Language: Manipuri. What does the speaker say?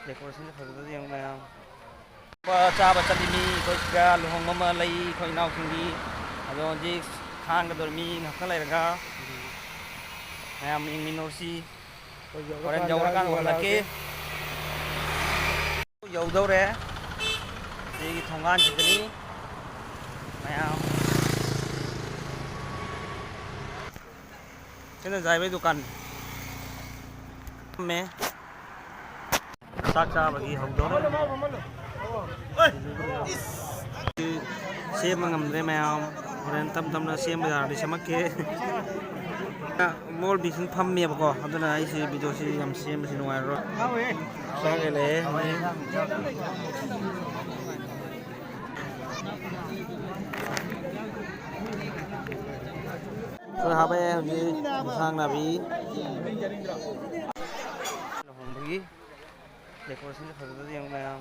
डेकोरेशन फजद यंग मैम चाब चलीमी कोई लुहोंग लई कोई नाउसिंगी अदो जी खांग दरमी ngakta lairaga मैम इंग होरेन जौरकान हलके यौदौरे सिगी थोंगान सिदनी मैम सिने जायबे दुकान में साक चाबगी हौदौरे सेम ngamdre मैम होरेन तम तमना सेम यारदि समके मोल बिसिन फम्मेबको अदुना आइसि भिडियो सि यम सेम सि नुवायरो सागेले तो हाबे हजि सांग नाबि लहंबगी डेकोरेशन फजद यंग मैम